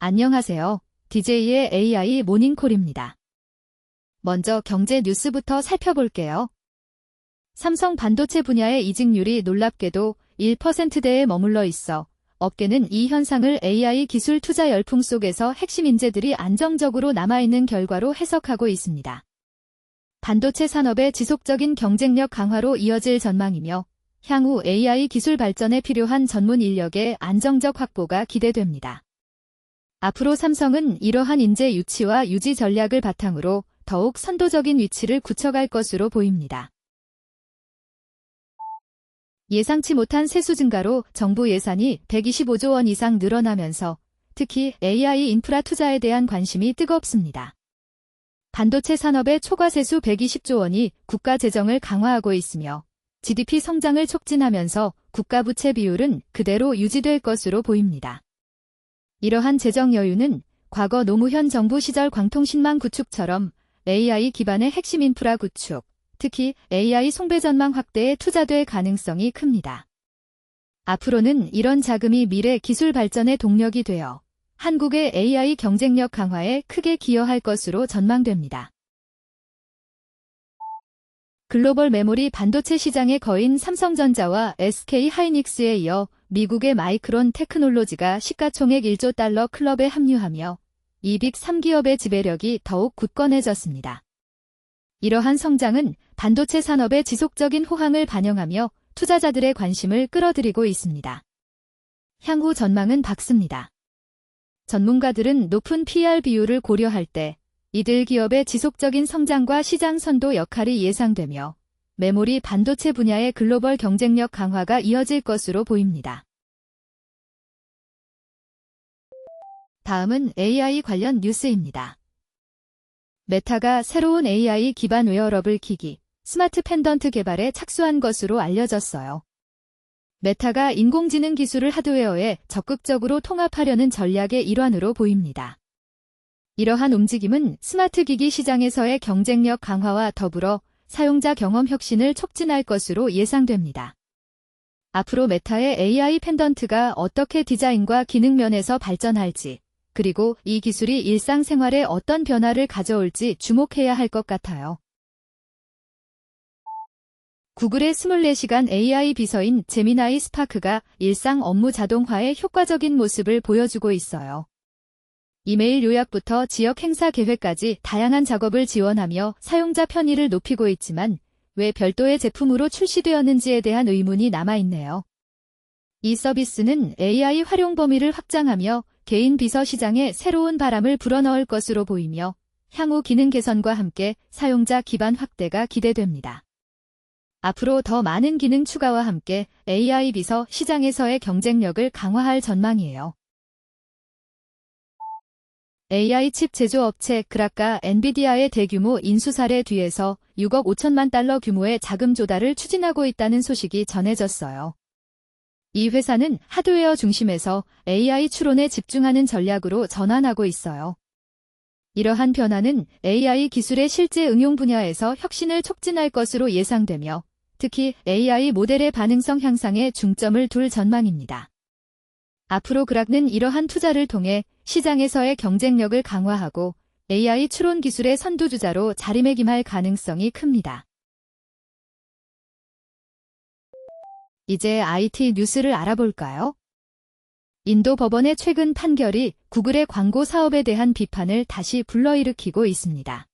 안녕하세요. DJ의 AI 모닝콜입니다. 먼저 경제 뉴스부터 살펴볼게요. 삼성 반도체 분야의 이직률이 놀랍게도 1%대에 머물러 있어 업계는 이 현상을 AI 기술 투자 열풍 속에서 핵심 인재들이 안정적으로 남아있는 결과로 해석하고 있습니다. 반도체 산업의 지속적인 경쟁력 강화로 이어질 전망이며 향후 AI 기술 발전에 필요한 전문 인력의 안정적 확보가 기대됩니다. 앞으로 삼성은 이러한 인재 유치와 유지 전략을 바탕으로 더욱 선도적인 위치를 굳혀갈 것으로 보입니다. 예상치 못한 세수 증가로 정부 예산이 125조 원 이상 늘어나면서 특히 AI 인프라 투자에 대한 관심이 뜨겁습니다. 반도체 산업의 초과 세수 120조 원이 국가 재정을 강화하고 있으며 GDP 성장을 촉진하면서 국가 부채 비율은 그대로 유지될 것으로 보입니다. 이러한 재정 여유는 과거 노무현 정부 시절 광통신망 구축처럼 AI 기반의 핵심 인프라 구축, 특히 AI 송배 전망 확대에 투자될 가능성이 큽니다. 앞으로는 이런 자금이 미래 기술 발전의 동력이 되어 한국의 AI 경쟁력 강화에 크게 기여할 것으로 전망됩니다. 글로벌 메모리 반도체 시장의 거인 삼성전자와 SK 하이닉스에 이어 미국의 마이크론 테크놀로지가 시가총액 1조 달러 클럽에 합류하며 이빅 3기업의 지배력이 더욱 굳건해졌습니다. 이러한 성장은 반도체 산업의 지속적인 호황을 반영하며 투자자들의 관심을 끌어들이고 있습니다. 향후 전망은 밝습니다. 전문가들은 높은 PER 비율을 고려할 때 이들 기업의 지속적인 성장과 시장 선도 역할이 예상되며 메모리 반도체 분야의 글로벌 경쟁력 강화가 이어질 것으로 보입니다. 다음은 AI 관련 뉴스입니다. 메타가 새로운 AI 기반 웨어러블 기기, 스마트 펜던트 개발에 착수한 것으로 알려졌어요. 메타가 인공지능 기술을 하드웨어에 적극적으로 통합하려는 전략의 일환으로 보입니다. 이러한 움직임은 스마트 기기 시장에서의 경쟁력 강화와 더불어 사용자 경험 혁신을 촉진할 것으로 예상됩니다. 앞으로 메타의 AI 펜던트가 어떻게 디자인과 기능 면에서 발전할지, 그리고 이 기술이 일상생활에 어떤 변화를 가져올지 주목해야 할 것 같아요. 구글의 24시간 AI 비서인 제미나이 스파크가 일상 업무 자동화의 효과적인 모습을 보여주고 있어요. 이메일 요약부터 지역 행사 계획까지 다양한 작업을 지원하며 사용자 편의를 높이고 있지만 왜 별도의 제품으로 출시되었는지에 대한 의문이 남아있네요. 이 서비스는 AI 활용 범위를 확장하며 개인 비서 시장에 새로운 바람을 불어넣을 것으로 보이며 향후 기능 개선과 함께 사용자 기반 확대가 기대됩니다. 앞으로 더 많은 기능 추가와 함께 AI 비서 시장에서의 경쟁력을 강화할 전망이에요. AI 칩 제조업체 그라카 엔비디아의 대규모 인수 사례 뒤에서 6억 5천만 달러 규모의 자금 조달을 추진하고 있다는 소식이 전해졌어요. 이 회사는 하드웨어 중심에서 AI 추론에 집중하는 전략으로 전환하고 있어요. 이러한 변화는 AI 기술의 실제 응용 분야에서 혁신을 촉진할 것으로 예상되며 특히 AI 모델의 반응성 향상에 중점을 둘 전망입니다. 앞으로 그락는 이러한 투자를 통해 시장에서의 경쟁력을 강화하고 AI 추론 기술의 선두주자로 자리매김할 가능성이 큽니다. 이제 IT 뉴스를 알아볼까요? 인도 법원의 최근 판결이 구글의 광고 사업에 대한 비판을 다시 불러일으키고 있습니다.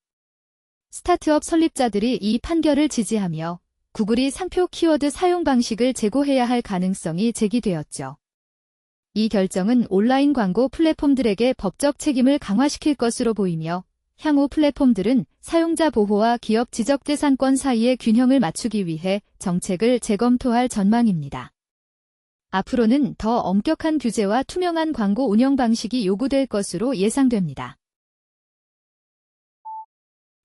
스타트업 설립자들이 이 판결을 지지하며 구글이 상표 키워드 사용 방식을 제고해야 할 가능성이 제기되었죠. 이 결정은 온라인 광고 플랫폼들에게 법적 책임을 강화시킬 것으로 보이며 향후 플랫폼들은 사용자 보호와 기업 지적재산권 사이의 균형을 맞추기 위해 정책을 재검토할 전망입니다. 앞으로는 더 엄격한 규제와 투명한 광고 운영 방식이 요구될 것으로 예상됩니다.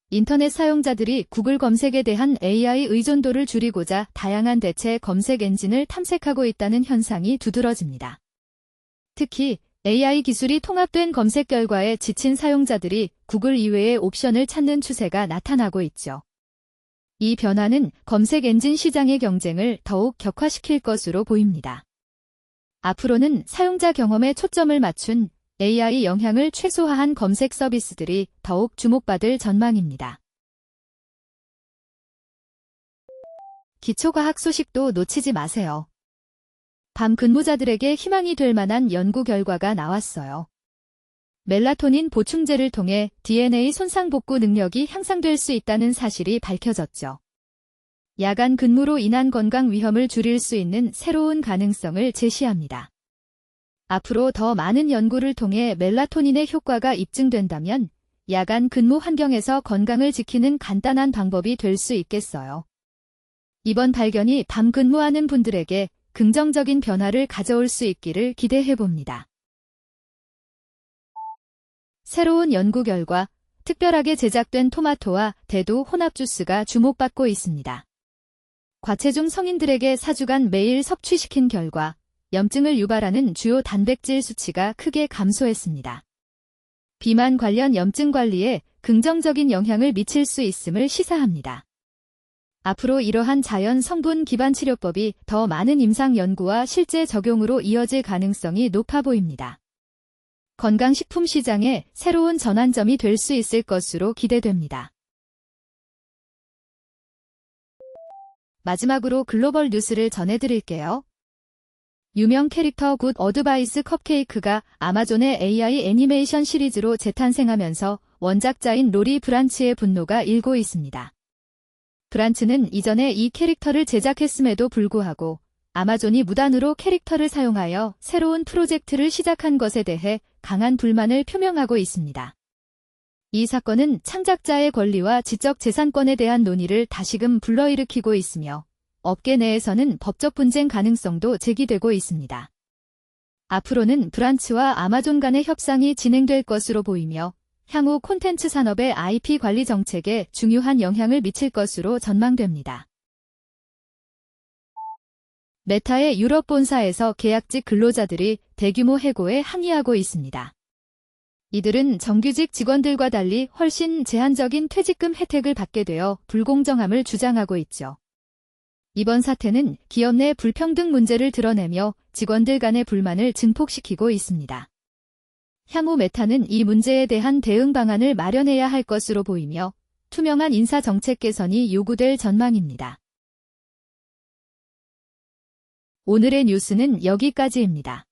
인터넷 사용자들이 구글 검색에 대한 AI 의존도를 줄이고자 다양한 대체 검색 엔진을 탐색하고 있다는 현상이 두드러집니다. 특히 AI 기술이 통합된 검색 결과에 지친 사용자들이 구글 이외의 옵션을 찾는 추세가 나타나고 있죠. 이 변화는 검색 엔진 시장의 경쟁을 더욱 격화시킬 것으로 보입니다. 앞으로는 사용자 경험에 초점을 맞춘 AI 영향을 최소화한 검색 서비스들이 더욱 주목받을 전망입니다. 기초과학 소식도 놓치지 마세요. 밤 근무자들에게 희망이 될 만한 연구 결과가 나왔어요. 멜라토닌 보충제를 통해 DNA 손상 복구 능력이 향상될 수 있다는 사실이 밝혀졌죠. 야간 근무로 인한 건강 위험을 줄일 수 있는 새로운 가능성을 제시합니다. 앞으로 더 많은 연구를 통해 멜라토닌의 효과가 입증된다면 야간 근무 환경에서 건강을 지키는 간단한 방법이 될 수 있겠어요. 이번 발견이 밤 근무하는 분들에게 긍정적인 변화를 가져올 수 있기를 기대해봅니다. 새로운 연구 결과, 특별하게 제작된 토마토와 대두 혼합 주스가 주목받고 있습니다. 과체중 성인들에게 4주간 매일 섭취시킨 결과 염증을 유발하는 주요 단백질 수치가 크게 감소했습니다. 비만 관련 염증 관리에 긍정적인 영향을 미칠 수 있음을 시사합니다. 앞으로 이러한 자연 성분 기반 치료법이 더 많은 임상 연구와 실제 적용으로 이어질 가능성이 높아 보입니다. 건강식품 시장의 새로운 전환점이 될 수 있을 것으로 기대됩니다. 마지막으로 글로벌 뉴스를 전해드릴게요. 유명 캐릭터 굿 어드바이스 컵케이크가 아마존의 AI 애니메이션 시리즈로 재탄생하면서 원작자인 로리 브란치의 분노가 일고 있습니다. 브란치는 이전에 이 캐릭터를 제작했음에도 불구하고 아마존이 무단으로 캐릭터를 사용하여 새로운 프로젝트를 시작한 것에 대해 강한 불만을 표명하고 있습니다. 이 사건은 창작자의 권리와 지적 재산권에 대한 논의를 다시금 불러일으키고 있으며 업계 내에서는 법적 분쟁 가능성도 제기되고 있습니다. 앞으로는 브란치와 아마존 간의 협상이 진행될 것으로 보이며 향후 콘텐츠 산업의 IP 관리 정책에 중요한 영향을 미칠 것으로 전망됩니다. 메타의 유럽 본사에서 계약직 근로자들이 대규모 해고에 항의하고 있습니다. 이들은 정규직 직원들과 달리 훨씬 제한적인 퇴직금 혜택을 받게 되어 불공정함을 주장하고 있죠. 이번 사태는 기업 내 불평등 문제를 드러내며 직원들 간의 불만을 증폭시키고 있습니다. 향후 메타는 이 문제에 대한 대응 방안을 마련해야 할 것으로 보이며 투명한 인사 정책 개선이 요구될 전망입니다. 오늘의 뉴스는 여기까지입니다.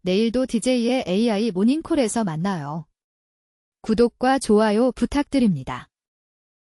내일도 DJ의 AI 모닝콜에서 만나요. 구독과 좋아요 부탁드립니다.